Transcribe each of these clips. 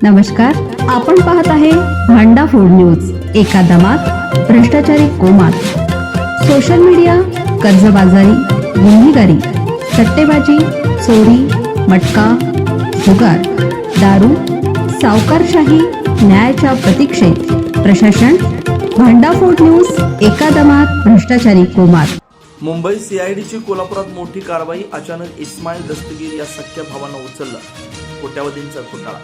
नमस्कार, आपण पाहत आहे भांडा फूड न्यूज. एका दमात भ्रष्टाचारी कोमात. सोशल मीडिया, कर्जबाजारी, गुन्हेगारी, सट्टेबाजी, चोरी, मटका, जुगार, दारू, सावकारशाही, न्यायाच्या प्रतीक्षेत प्रशासन. भांडा फूड न्यूज. एका दमात भ्रष्टाचारी कोमात. मुंबई सीआयडीची कोल्हापुरात मोठी कारवाई. अचानक इस्माईल दस्तगीर या सख्या भावांना उचललं. कोट्यावधींचा घोटाळा.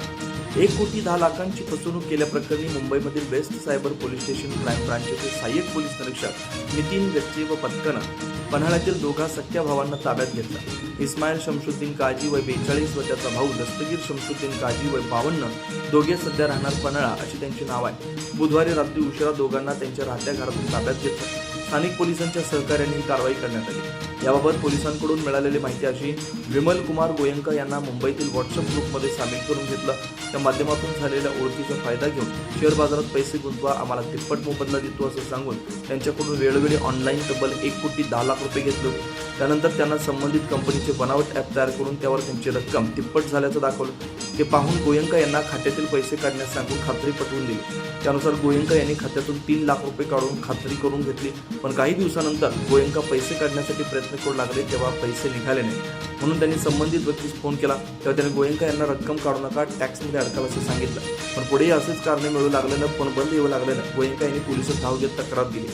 1,10,00,000ची फसवणूक केल्याप्रकरणी मुंबईमधील west cyber police station crime ब्रांचचे सहाय्यक पोलीस निरीक्षक नितीन गच्चे व पथकानं पन्हाळ्यातील दोघा सख्या भावांना ताब्यात घेतलं. इस्माईल शमशुद्दीन काजी वय 42 व त्याचा भाऊ दस्तगीर शमशुद्दीन काजी वय 52. दोघे सध्या राहणार पन्हाळा अशी त्यांची नाव आहे. बुधवारी रात्री उशिरा दोघांना त्यांच्या राहत्या घरातून ताब्यात घेतलं. स्थानिक पोलिसांच्या सहकार्याने ही कारवाई करण्यात आली. याबाबत पोलिसांकडून मिळालेली माहिती अशी: विमल कुमार गोयंका यांना मुंबईतील व्हॉट्सअप ग्रुपमध्ये सामील करून घेतलं. त्या माध्यमातून झालेल्या ओळखीचा फायदा घेऊन शेअर बाजारात पैसे गुंतवा, आम्हाला तिप्पट मोबदला देतो असं सांगून त्यांच्याकडून वेळोवेळी ऑनलाईन तब्बल 1,10,00,000 रुपये घेतले. त्यानंतर त्यांना संबंधित कंपनीचे बनावट ॲप तयार करून त्यावर त्यांची रक्कम तिप्पट झाल्याचं दाखवलं. ते पाहून गोयंका यांना खात्यातील पैसे काढण्यास सांगून खात्री पटवून दिली. त्यानुसार गोयंका यांनी खात्यातून 3,00,000 रुपये काढून खात्री करून घेतली. पण काही दिवसानंतर गोयंका पैसे काढण्यासाठी प्रयत्न करू लागले तेव्हा पैसे निघाले नाही. म्हणून त्यांनी संबंधित व्यक्तीस फोन केला. तेव्हा त्याने गोयंका यांना रक्कम काढू नका, टॅक्समध्ये अडकाल असं सांगितलं. पण पुढेही असेच कारणे मिळू लागल्यानं, फोन बंद येऊ लागल्यानं गोयंका यांनी पोलिसात धाव घेत तक्रार दिली.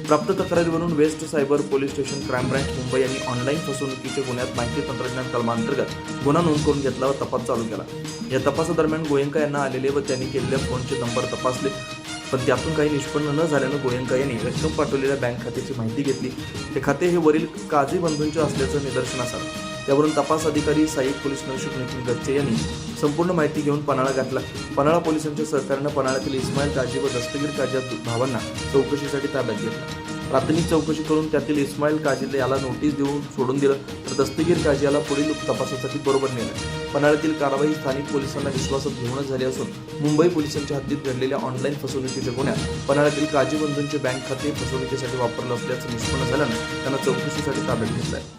प्राप्त तक्रारीवरून west cyber police station crime branch Mumbai यांनी ऑनलाईन फसवणुकीच्या गुन्ह्यात माहिती तंत्रज्ञान कलमांतर्गत गुन्हा नोंद करून घेतला व तपास चालू केला. या तपासादरम्यान गोयंका यांना आलेले व त्यांनी केलेल्या फोनचे नंबर तपासले. पण त्यातून काही निष्पन्न न झाल्यानं गोयंका यांनी रक्कम पाठवलेल्या बँक खात्याची माहिती घेतली. ते खाते हे वरील काझी बंधूंचे असल्याचं निदर्शनास आलं. त्यावरून तपास अधिकारी सहाय्यक पोलीस निरीक्षक नितीन गच्चे यांनी संपूर्ण माहिती घेऊन पन्हाळा गाठला. पन्हाळा पोलिसांच्या सहकार्यानं पन्हाळ्यातील इस्माईल काजी व दस्तगीर काजी भावांना चौकशीसाठी ताब्यात घेतला. प्राथमिक चौकशी करून त्यातील इस्माईल काजी याला नोटीस देऊन सोडून दिलं, तर दस्तगीर काजी याला पुढील तपासासाठी बरोबर नेलं. पन्हाळ्यातील कारवाई स्थानिक पोलिसांना विश्वासात घेऊनच झाली असून मुंबई पोलिसांच्या हद्दीत घडलेल्या ऑनलाईन फसवणुकीच्या गुन्ह्यात पन्हाळ्यातील काजी बंधूंचे बँक खाते फसवणुकीसाठी वापरलं असल्याचं निष्पन्न झाल्यानं त्यांना चौकशीसाठी ताब्यात घेतलं आहे.